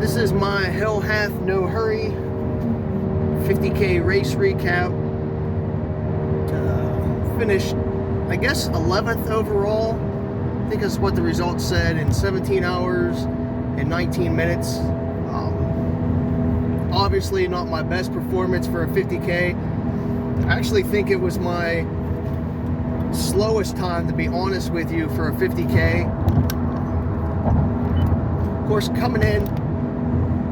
This is my Hell Hath No Hurry 50K race recap. Finished, I guess, 11th overall. I think that's what the results said, in 17 hours and 19 minutes. Obviously not my best performance for a 50K. I actually think it was my slowest time, to be honest with you, for a 50K. Of course, coming in,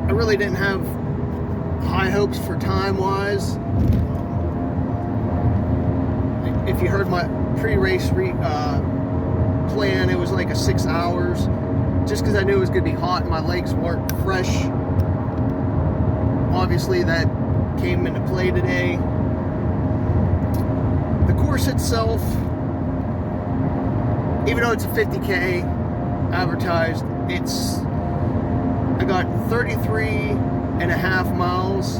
I really didn't have high hopes for time-wise. If you heard my pre-race plan, it was like a 6 hours, just because I knew it was going to be hot and my legs weren't fresh. Obviously, that came into play today. The course itself, even though it's a 50K advertised, I got 33 and a half miles,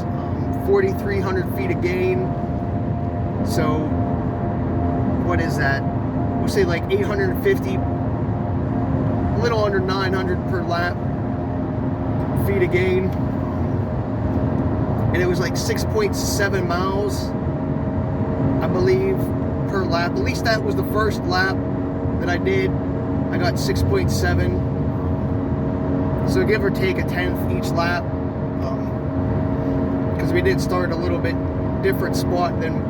4,300 feet of gain. So what is that? We'll say like 850, a little under 900 per lap feet of gain. And it was like 6.7 miles, I believe, per lap. At least that was the first lap that I did. I got 6.7. So give or take a tenth each lap. Because we did start a little bit different spot than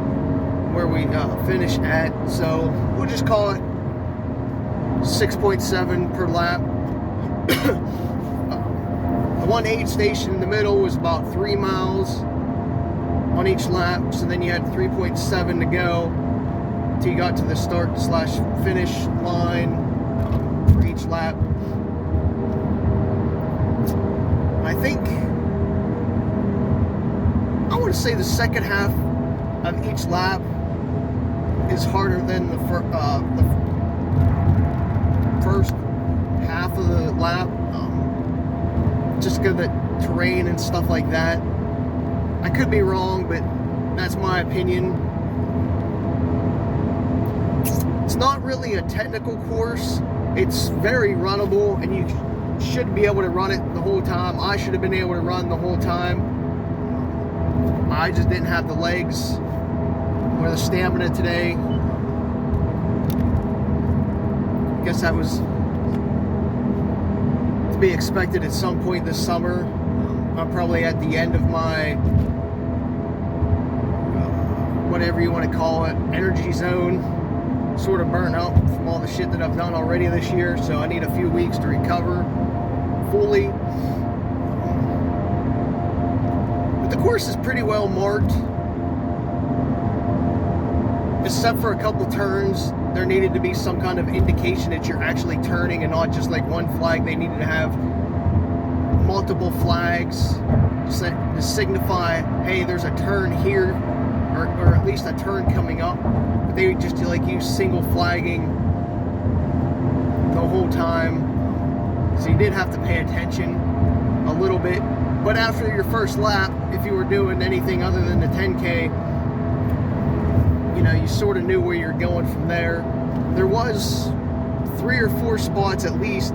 where we finished at. So we'll just call it 6.7 per lap. The one aid station in the middle was about 3 miles on each lap, so then you had 3.7 to go until you got to the start/finish line for each lap. I think, I want to say the second half of each lap is harder than the first half of the lap. Just because of the terrain and stuff like that. I could be wrong, but that's my opinion. It's not really a technical course. It's very runnable, and you should be able to run it the whole time. I should have been able to run the whole time. I just didn't have the legs or the stamina today. I guess that was to be expected at some point this summer. I'm probably at the end of my whatever you want to call it, energy zone, sort of burnt out from all the shit that I've done already this year, so I need a few weeks to recover fully. But the course is pretty well marked, except for a couple turns. There needed to be some kind of indication that you're actually turning and not just like one flag. They needed to have multiple flags to signify, hey, there's a turn here, or at least a turn coming up. But they just like use single flagging the whole time. So you did have to pay attention a little bit. But after your first lap, if you were doing anything other than the 10K, you know, you sort of knew where you're going from there. There was 3 or 4 spots at least.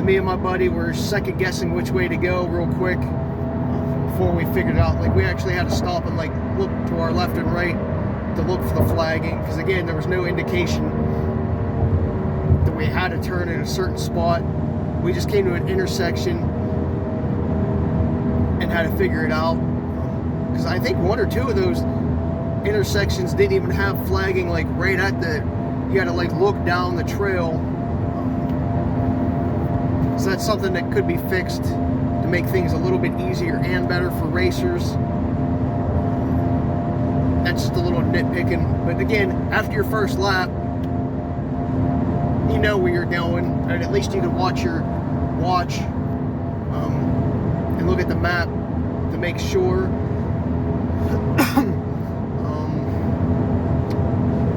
Me and my buddy were second guessing which way to go real quick before we figured it out. Like, we actually had to stop and like look to our left and right to look for the flagging, because again, there was no indication that we had to turn in a certain spot. We just came to an intersection and had to figure it out, because I think 1 or 2 of those intersections didn't even have flagging like right at the, you had to like look down the trail. So that's something that could be fixed to make things a little bit easier and better for racers. That's just a little nitpicking. But again, after your first lap, you know where you're going, and at least you can watch your watch and look at the map to make sure.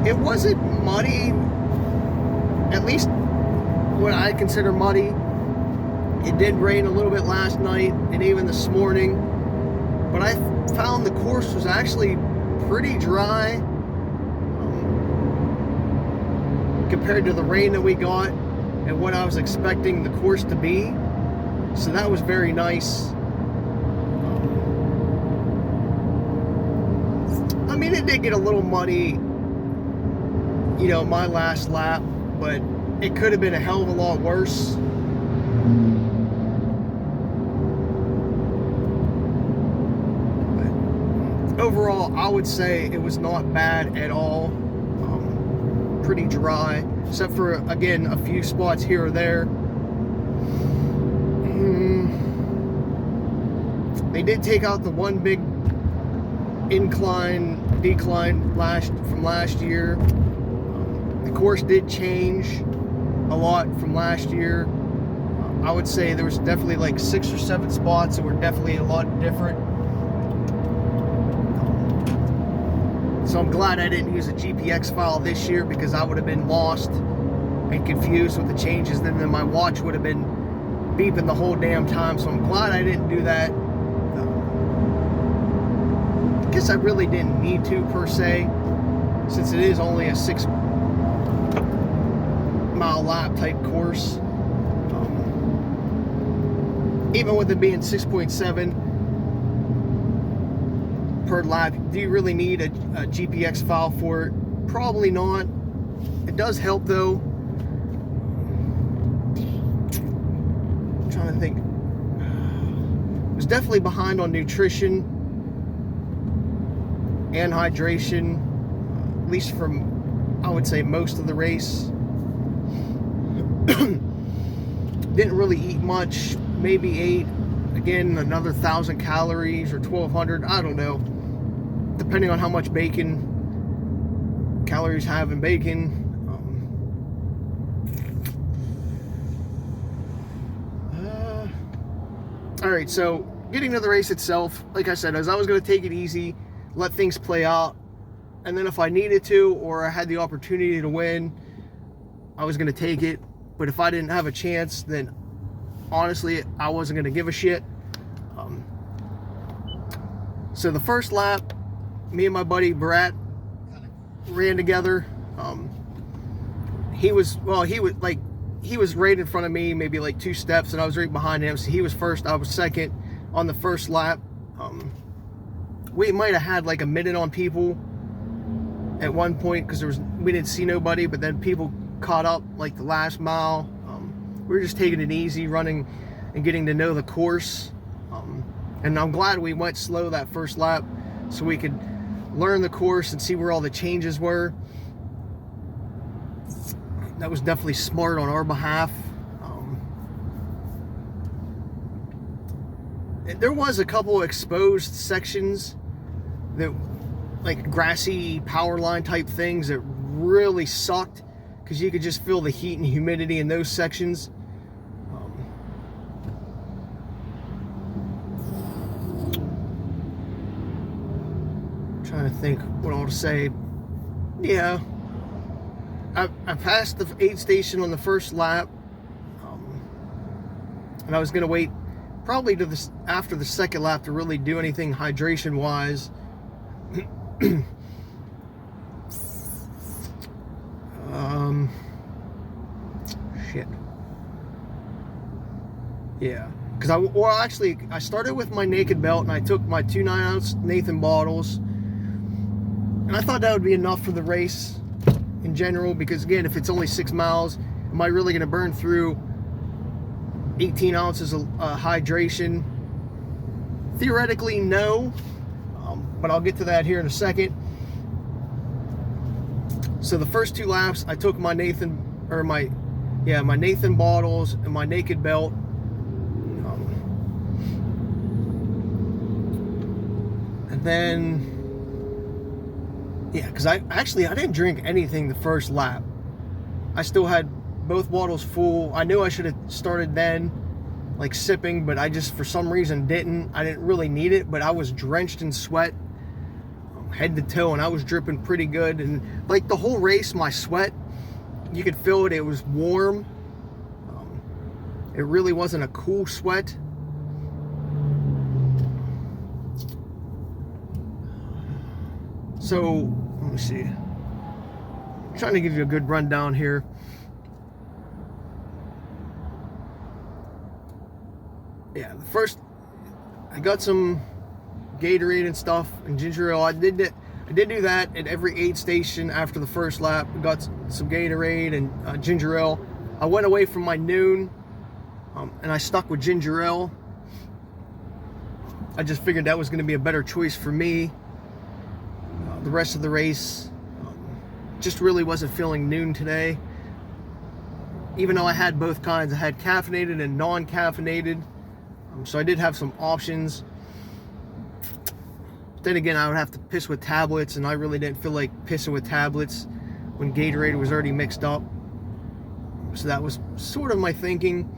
It wasn't muddy, at least what I consider muddy. It did rain a little bit last night and even this morning, but I found the course was actually pretty dry compared to the rain that we got and what I was expecting the course to be. So that was very nice. I mean, it did get a little muddy, you know, my last lap, but it could have been a hell of a lot worse. But overall, I would say it was not bad at all. Pretty dry, except for, again, a few spots here or there. They did take out the one big decline from last year. The course did change a lot from last year. I would say there was definitely like 6 or 7 spots that were definitely a lot different. So I'm glad I didn't use a GPX file this year, because I would have been lost and confused with the changes. Then my watch would have been beeping the whole damn time. So I'm glad I didn't do that. I guess I really didn't need to, per se, since it is only a 6-mile lap type course. Even with it being 6.7 per lap, do you really need a GPX file for it? Probably not. It does help though. I'm trying to think. I was definitely behind on nutrition and hydration, at least from, I would say, most of the race. Didn't really eat much, maybe ate, again, another 1,000 calories or 1,200, I don't know, depending on how much calories have in bacon. All right, so getting to the race itself, like I said, as I was going to take it easy, let things play out, and then if I needed to, or I had the opportunity to win, I was going to take it. But if I didn't have a chance, then honestly, I wasn't going to give a shit. So the first lap, me and my buddy Brett ran together. He was right in front of me, maybe like 2 steps, and I was right behind him. So he was first, I was second on the first lap. We might have had like a minute on people at one point, because we didn't see nobody, but then people caught up like the last mile. We were just taking it easy, running and getting to know the course. And I'm glad we went slow that first lap, so we could learn the course and see where all the changes were. That was definitely smart on our behalf. There was a couple exposed sections that, like grassy power line type things, that really sucked, because you could just feel the heat and humidity in those sections. Trying to think what all to say. Yeah, I passed the aid station on the first lap, and I was gonna wait probably to after the second lap to really do anything hydration wise. Shit. Yeah, because I started with my naked belt, and I took my 2 9-ounce Nathan bottles, and I thought that would be enough for the race in general, because again, if it's only 6 miles, am I really going to burn through 18 ounces of hydration? Theoretically, no, but I'll get to that here in a second. So the first 2 laps, I took my Nathan bottles and my naked belt. And then, yeah, because I didn't drink anything the first lap. I still had both bottles full. I knew I should have started then, like sipping, but I just for some reason didn't. I didn't really need it, but I was drenched in sweat, head to toe, and I was dripping pretty good. And like the whole race, my sweat, you could feel it. It was warm. It really wasn't a cool sweat. So let me see. I'm trying to give you a good rundown here. yeah, the first, I got some Gatorade and stuff and ginger ale. I did do that at every aid station after the first lap. Got some Gatorade and ginger ale. I went away from my noon, and I stuck with ginger ale. I just figured that was going to be a better choice for me. The rest of the race, just really wasn't feeling noon today. Even though I had both kinds, I had caffeinated and non-caffeinated, so I did have some options. Then again, I would have to piss with tablets, and I really didn't feel like pissing with tablets when Gatorade was already mixed up. So that was sort of my thinking.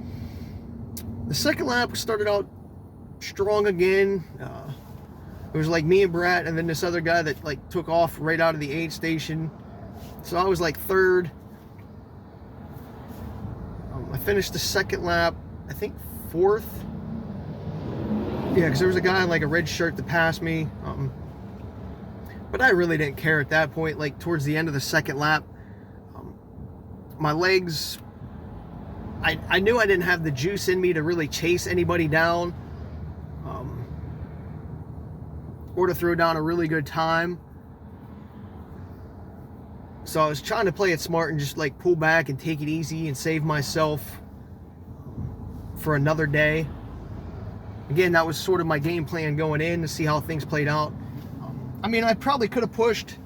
The second lap started out strong again. It was like me and Brett, and then this other guy that like took off right out of the aid station. So I was like third. I finished the second lap, I think fourth. Yeah, because there was a guy in like a red shirt that passed me. But I really didn't care at that point. Like towards the end of the second lap, my legs, I knew I didn't have the juice in me to really chase anybody down, or to throw down a really good time. So I was trying to play it smart and just like pull back and take it easy and save myself for another day. Again, that was sort of my game plan going in, to see how things played out. I mean, I probably could have pushed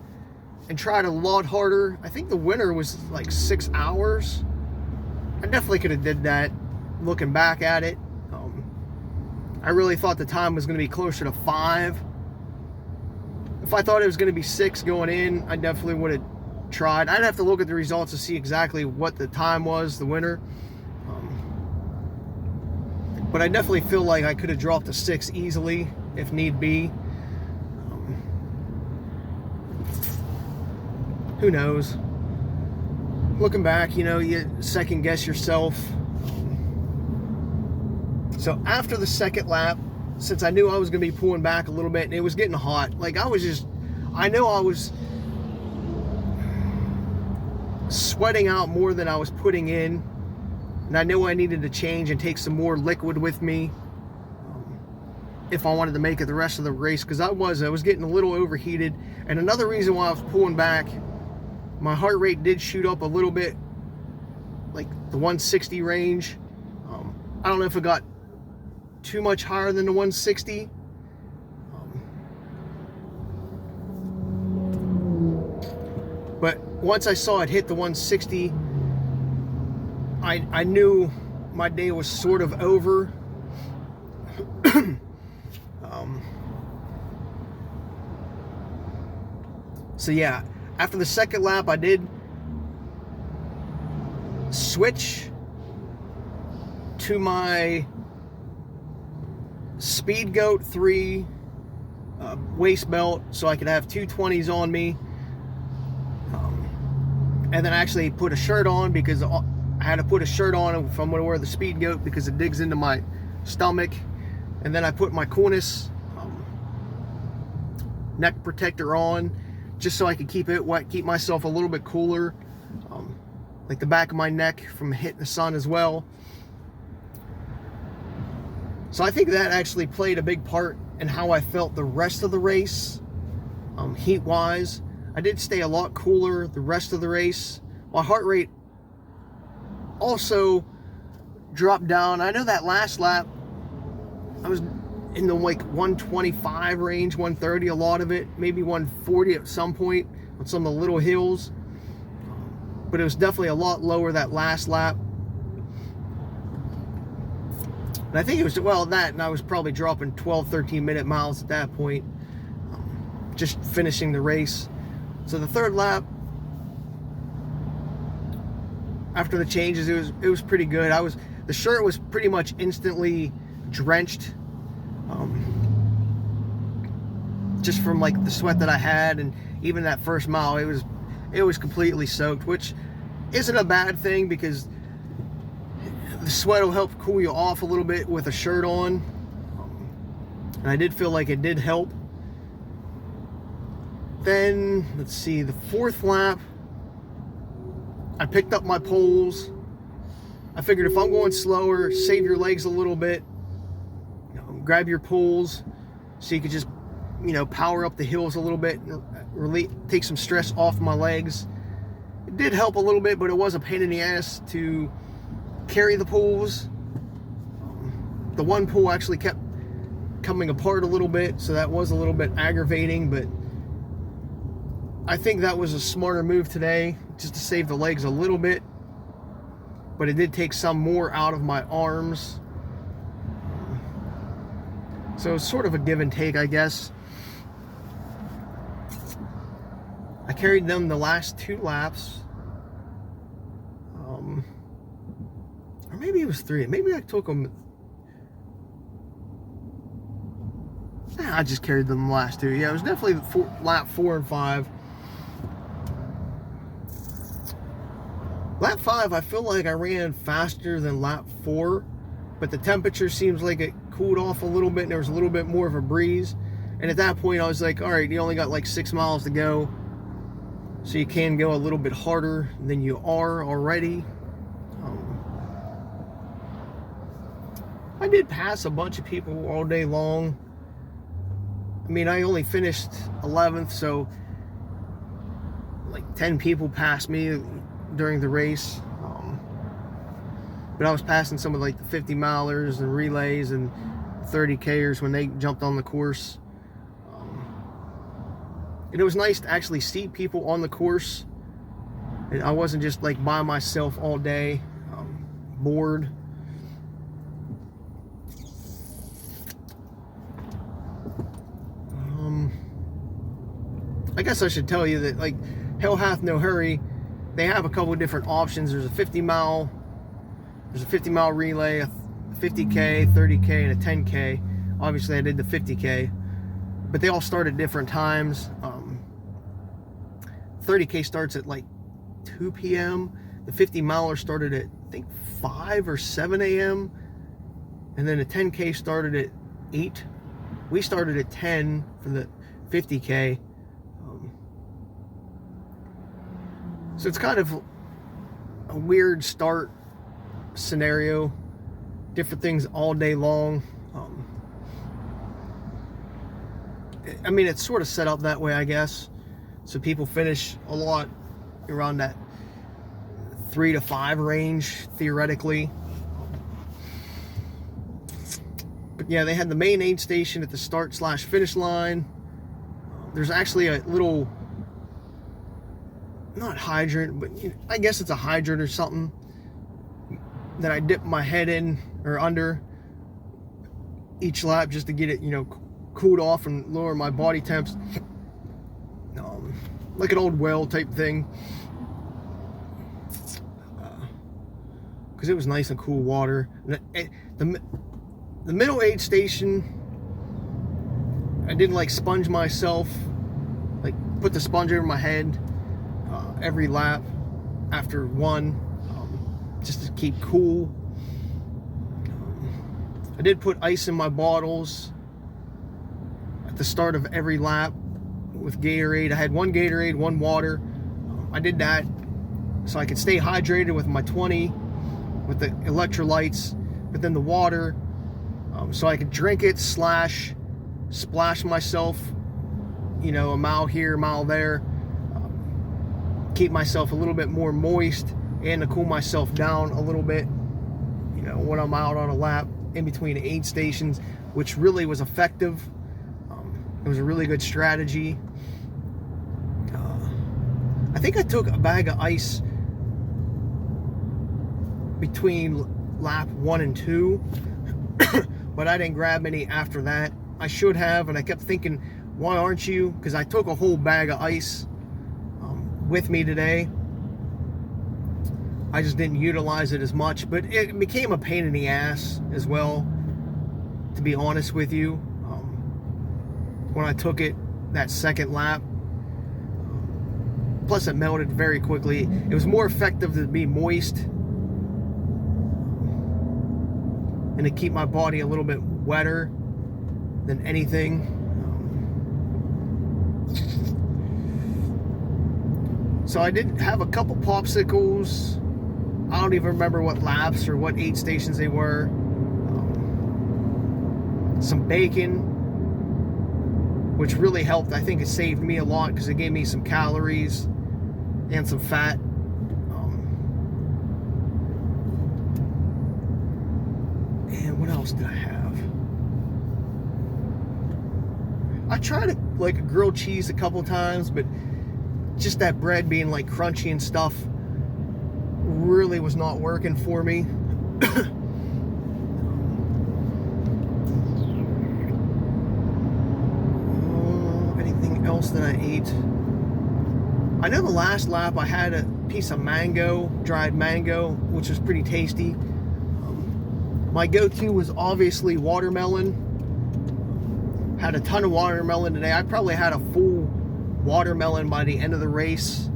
and tried a lot harder. I think the winner was like 6 hours. I definitely could have did that looking back at it. I really thought the time was going to be closer to 5. If I thought it was going to be 6 going in, I definitely would have tried. I'd have to look at the results to see exactly what the time was, the winner. But I definitely feel like I could have dropped a 6 easily if need be. Who knows? Looking back, you know, you second guess yourself. So after the second lap, since I knew I was going to be pulling back a little bit and it was getting hot, like I know I was sweating out more than I was putting in. And I knew I needed to change and take some more liquid with me if I wanted to make it the rest of the race, because I was getting a little overheated. And another reason why I was pulling back, my heart rate did shoot up a little bit, like the 160 range. I don't know if it got too much higher than the 160. But once I saw it hit the 160, I knew my day was sort of over. So yeah, after the second lap, I did switch to my Speed Goat 3 waist belt so I could have 220s on me. And then I actually put a shirt on, because I had to put a shirt on if I'm going to wear the Speed Goat, because it digs into my stomach. And then I put my Coolness neck protector on, just so I could keep it wet, keep myself a little bit cooler, like the back of my neck from hitting the sun as well. So I think that actually played a big part in how I felt the rest of the race, heat-wise. I did stay a lot cooler the rest of the race. My heart rate also dropped down. I know that last lap, I was in the like 125 range, 130 a lot of it, maybe 140 at some point on some of the little hills. But it was definitely a lot lower that last lap. And I think it was, well, that, and I was probably dropping 12, 13 minute miles at that point, just finishing the race. So the third lap, after the changes, it was pretty good. The shirt was pretty much instantly drenched, just from like the sweat that I had, and even that first mile, it was completely soaked, which isn't a bad thing, because the sweat will help cool you off a little bit with a shirt on. And I did feel like it did help. Then, let's see, the fourth lap, I picked up my poles. I figured if I'm going slower, save your legs a little bit. grab your pulls so you could just, you know, power up the hills a little bit and take some stress off my legs. It did help a little bit, but it was a pain in the ass to carry the pulls. The one pull actually kept coming apart a little bit, so that was a little bit aggravating, but I think that was a smarter move today, just to save the legs a little bit. But it did take some more out of my arms. So it's sort of a give and take, I guess. I carried them the last 2 laps. Or maybe it was 3. Maybe I took them. I just carried them the last 2. Yeah, it was definitely lap 4 and 5. Lap 5, I feel like I ran faster than lap 4, but the temperature seems like it cooled off a little bit and there was a little bit more of a breeze. And at that point I was like, all right, you only got like 6 miles to go, so you can go a little bit harder than you are already. I did pass a bunch of people all day long. I mean, I only finished 11th, so like 10 people passed me during the race. But I was passing some of like the 50 milers and relays and 30Kers when they jumped on the course. And it was nice to actually see people on the course. And I wasn't just like by myself all day, bored. I guess I should tell you that, like, Hell Hath No Hurry, they have a couple of different options. There's a 50 mile relay, a 50K, 30K, and a 10K. Obviously I did the 50K, but they all start at different times. 30K starts at like 2 p.m. The 50 miler started at, I think, 5 or 7 a.m. and then the 10K started at 8. We started at 10 for the 50K. So it's kind of a weird start scenario. Different things all day long. I mean, it's sort of set up that way, I guess. So people finish a lot around that 3 to 5 range, theoretically. But yeah, they had the main aid station at the start/finish line. There's actually a little, not hydrant, but I guess it's a hydrant or something that I dip my head in or under each lap just to get it, you know, cooled off and lower my body temps. Like an old well type thing. Because it was nice and cool water. The middle aid station, I didn't like sponge myself, like put the sponge over my head every lap after one, just to keep cool. I did put ice in my bottles at the start of every lap with Gatorade. I had one Gatorade, one water. I did that so I could stay hydrated with my 20 with the electrolytes, but then the water so I could drink it / splash myself, you know, a mile here, a mile there, keep myself a little bit more moist and to cool myself down a little bit, you know, when I'm out on a lap in between aid stations, which really was effective. It was a really good strategy. I think I took a bag of ice between lap 1 and 2, but I didn't grab any after that. I should have, and I kept thinking, why aren't you? Because I took a whole bag of ice with me today. I just didn't utilize it as much, but it became a pain in the ass as well, to be honest with you. When I took it that second lap, plus it melted very quickly. It was more effective to be moist and to keep my body a little bit wetter than anything. So I did have a couple popsicles. I don't even remember what laps or what aid stations they were. some bacon, which really helped. I think it saved me a lot because it gave me some calories and some fat. And what else did I have? I tried like a grilled cheese a couple times, but just that bread being like crunchy and stuff really was not working for me. Anything else that I ate? I know the last lap I had a piece of mango, dried mango, which was pretty tasty. My go-to was obviously watermelon. Had a ton of watermelon today. I probably had a full watermelon by the end of the race.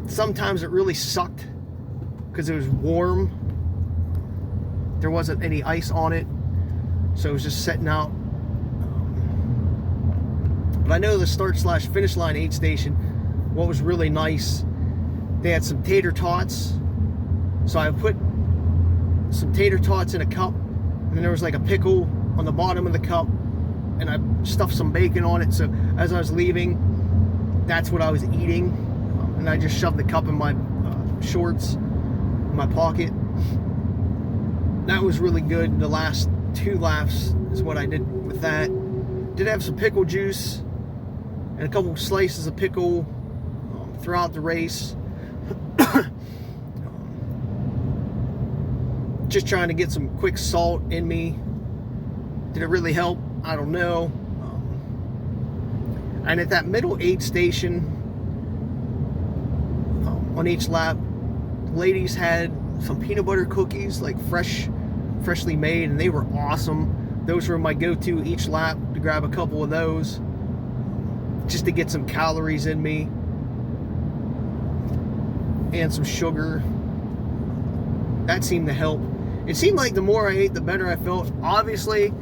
Sometimes it really sucked because it was warm. There wasn't any ice on it, so it was just sitting out. But I know the start/finish line aid station, what was really nice, they had some tater tots. So I put some tater tots in a cup, and then there was like a pickle on the bottom of the cup, and I stuffed some bacon on it. So as I was leaving, that's what I was eating, and I just shoved the cup in my shorts, in my pocket. That was really good. The last 2 laps is what I did with that. Did have some pickle juice and a couple slices of pickle throughout the race. Just trying to get some quick salt in me. Did it really help? I don't know. And at that middle aid station, on each lap, ladies had some peanut butter cookies, like freshly made, and they were awesome. Those were my go-to each lap, to grab a couple of those, just to get some calories in me, and some sugar. That seemed to help. It seemed like the more I ate, the better I felt. Obviously,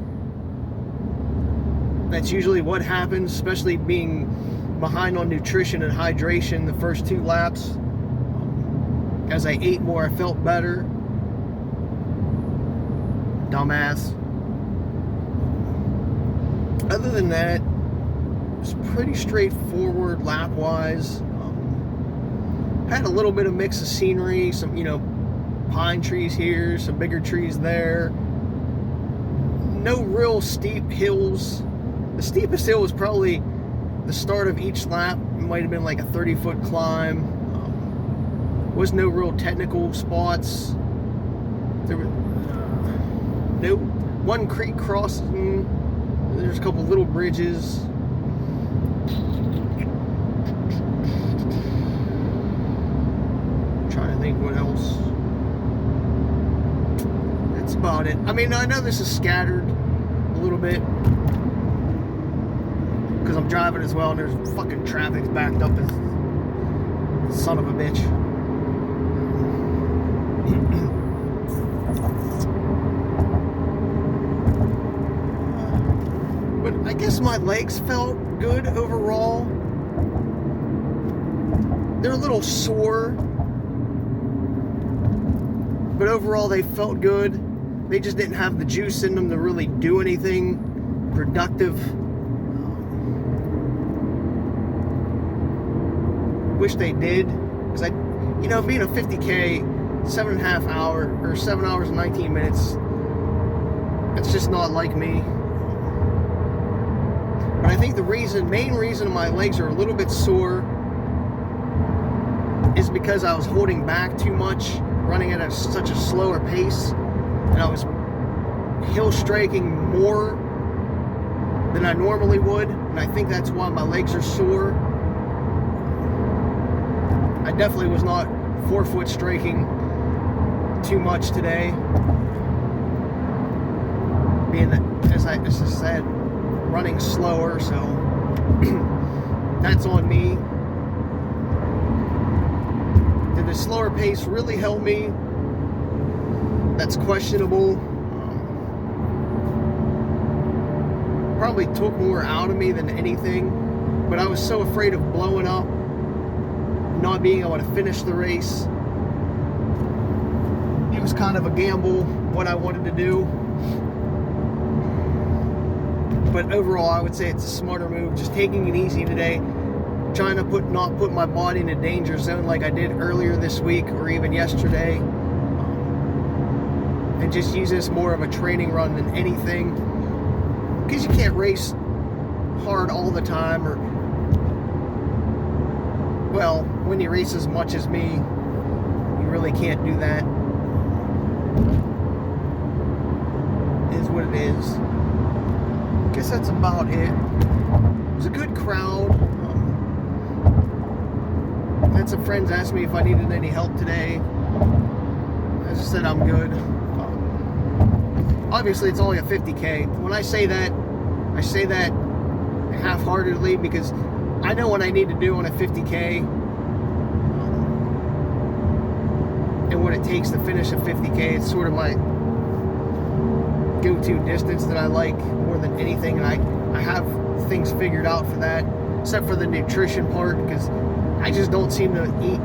that's usually what happens, especially being behind on nutrition and hydration the first 2 laps. As I ate more, I felt better. Dumbass. Other than that, it's pretty straightforward lap-wise. Had a little bit of mix of scenery, some, pine trees here, some bigger trees there. No real steep hills. The steepest hill was probably the start of each lap. It might have been like a 30-foot climb. Was no real technical spots. There were no one creek crossing. There's a couple little bridges. I'm trying to think what else. That's about it. I mean, I know this is scattered a little bit because I'm driving as well, and there's fucking traffic backed up as son of a bitch. But I guess my legs felt good overall. They're a little sore, but overall they felt good. They just didn't have the juice in them to really do anything productive. Wish they did, because being a 50K, 7.5 hour or 7 hours and 19 minutes, it's just not like me. But I think the main reason my legs are a little bit sore is because I was holding back too much, running at such a slower pace, and I was hill striking more than I normally would, and I think that's why my legs are sore. I definitely was not forefoot striking too much today, being that, as I just said, running slower, so that's on me. Did the slower pace really help me? That's questionable. Probably took more out of me than anything, but I was so afraid of blowing up, not being able to finish the race. It was kind of a gamble what I wanted to do. But overall, I would say it's a smarter move, just taking it easy today, trying to not put my body in a danger zone like I did earlier this week or even yesterday, and just use this more of a training run than anything, because you can't race hard all the time, or, well, when you race as much as me, you really can't do that. It is what it is. I guess that's about it. It was a good crowd. Had some friends ask me if I needed any help today. I just said I'm good. Obviously, it's only a 50K. When I say that half-heartedly, because I know what I need to do on a 50K and what it takes to finish a 50K. It's sort of my go-to distance that I like more than anything, and I have things figured out for that, except for the nutrition part, because I just don't seem to eat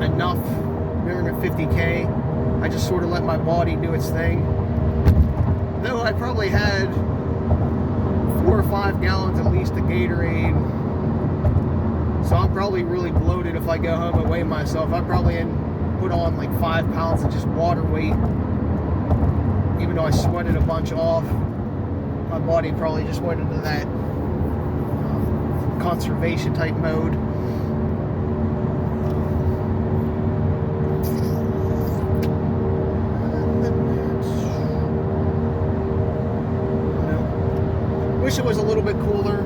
enough during a 50K. I just sort of let my body do its thing. Though I probably had 4 or 5 gallons at least of Gatorade, so I'm probably really bloated if I go home and weigh myself. I probably put on like 5 pounds of just water weight. Even though I sweated a bunch off, my body probably just went into that conservation type mode. Wish it was a little bit cooler,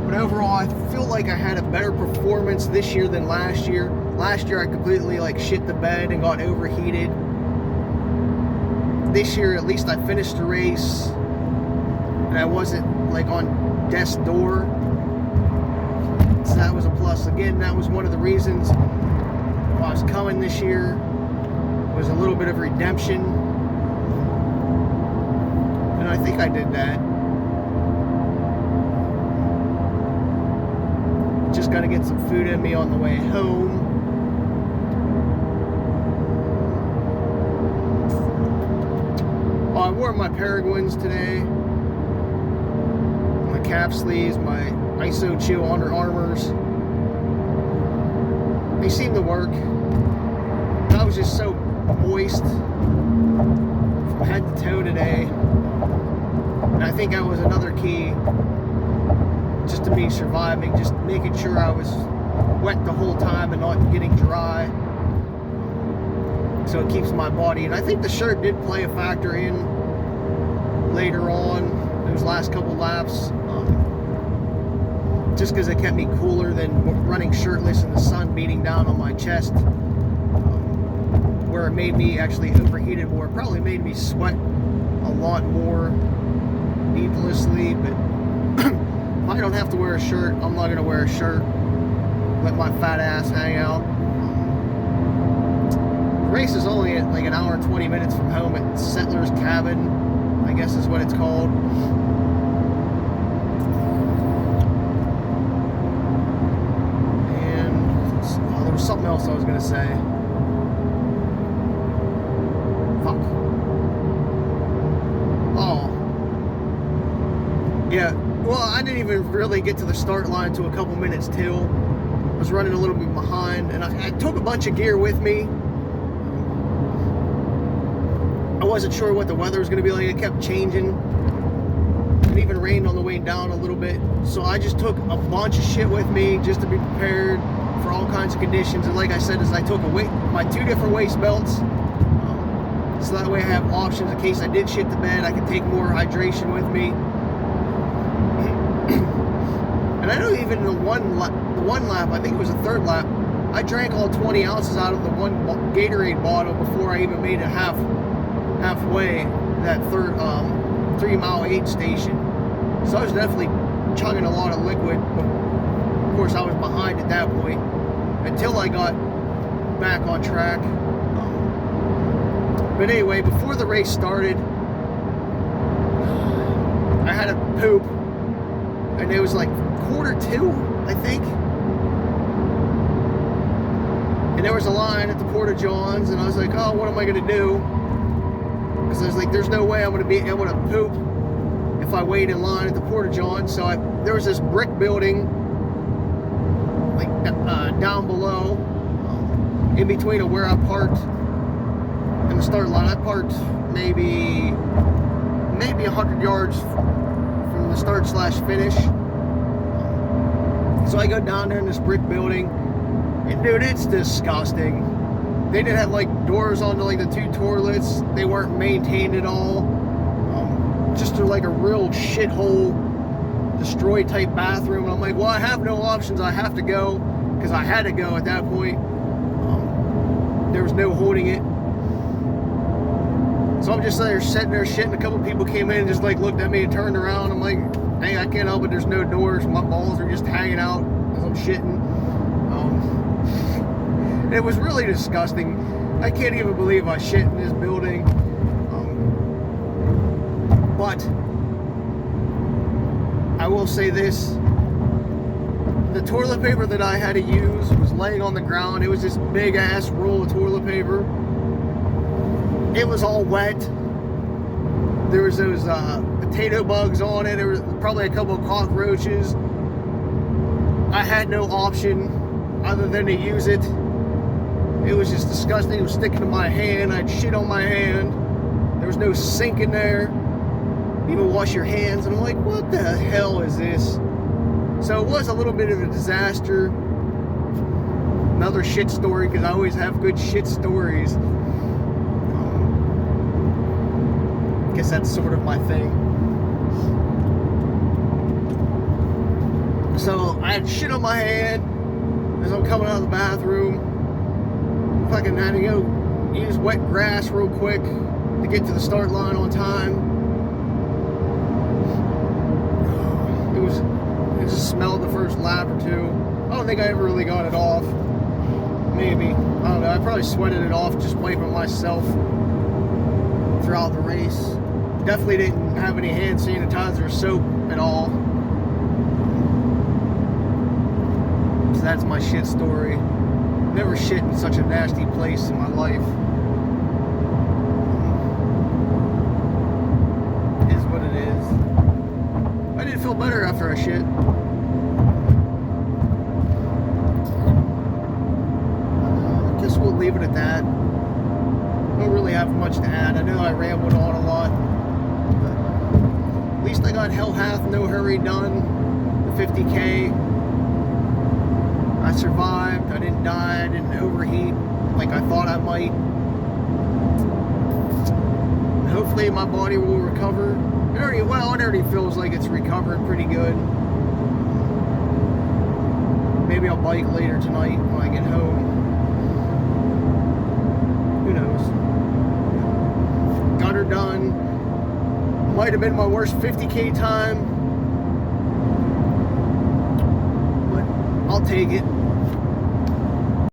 but overall I feel like I had a better performance this year than last year. Last year I completely like shit the bed and got overheated. This year, at least I finished the race and I wasn't like on death's door, so that was a plus. Again, that was one of the reasons why I was coming this year, was a little bit of redemption, and I think I did that. Just gotta get some food in me on the way home. I wore my Peregrines today, my calf sleeves, my ISO Chill Under Armours. They seem to work. I was just so moist from head to toe today, and I think that was another key just to me surviving, just making sure I was wet the whole time and not getting dry, so it keeps my body. And I think the shirt did play a factor in later on, those last couple laps, just because it kept me cooler than running shirtless and the sun beating down on my chest, where it made me actually overheated more. It probably made me sweat a lot more needlessly, but if I don't have to wear a shirt, I'm not going to wear a shirt. Let my fat ass hang out. The race is only at like an hour and 20 minutes from home at Settler's Cabin, I guess is what it's called. And there was something else I was going to say. Fuck. Oh. Yeah. Well, I didn't even really get to the start line until a couple minutes till. I was running a little bit behind, and I took a bunch of gear with me. I wasn't sure what the weather was going to be like. It kept changing. It even rained on the way down a little bit. So I just took a bunch of shit with me just to be prepared for all kinds of conditions. And like I said, I took my 2 different waist belts. So that way I have options in case I did shit the bed. I could take more hydration with me. And I know even the one lap, I think it was the third lap, I drank all 20 ounces out of the one Gatorade bottle before I even made it halfway that third 3 mile aid station. So I was definitely chugging a lot of liquid, but of course I was behind at that point until I got back on track. But anyway, before the race started, I had a poop, and it was like 1:45, I think. And there was a line at the Porta Johns, and I was like, oh, what am I going to do? Because I was like, there's no way I'm going to be able to poop if I wait in line at the Porta-John. So there was this brick building, like down below, in between of where I parked and the start line. I parked maybe 100 yards from the start / finish. So I go down there in this brick building, and dude, it's disgusting. They didn't have like doors onto like the 2 toilets. They weren't maintained at all. Just like a real shithole, destroyed type bathroom. And I'm like, well, I have no options. I have to go, because I had to go at that point. There was no holding it. So I'm just there sitting there shitting. A couple people came in and just like looked at me and turned around. I'm like, hey, I can't help it. There's no doors. My balls are just hanging out as I'm shitting. It was really disgusting. I can't even believe I shit in this building. But I will say this. The toilet paper that I had to use was laying on the ground. It was this big ass roll of toilet paper. It was all wet. There was those potato bugs on it. There was probably a couple of cockroaches. I had no option other than to use it. It was just disgusting. It was sticking to my hand. I had shit on my hand. There was no sink in there. You even wash your hands. And I'm like, what the hell is this? So it was a little bit of a disaster. Another shit story, because I always have good shit stories. I guess that's sort of my thing. So I had shit on my hand as I'm coming out of the bathroom. Fucking had to go use wet grass real quick to get to the start line on time. It just smelled the first lap or 2. I don't think I ever really got it off. Maybe. I don't know. I probably sweated it off just wiping myself throughout the race. Definitely didn't have any hand sanitizer or soap at all. So that's my shit story. Never shit in such a nasty place in my life. It is what it is. I didn't feel better after I shit. I guess we'll leave it at that. I don't really have much to add. I know I rambled on a lot. But at least I got Hell Hath No Hurry done. The 50K. I survived. I didn't die. I didn't overheat like I thought I might. Hopefully my body will recover. It already feels like it's recovering pretty good. Maybe I'll bike later tonight when I get home. Who knows? Got her done. Might have been my worst 50K time, but I'll take it.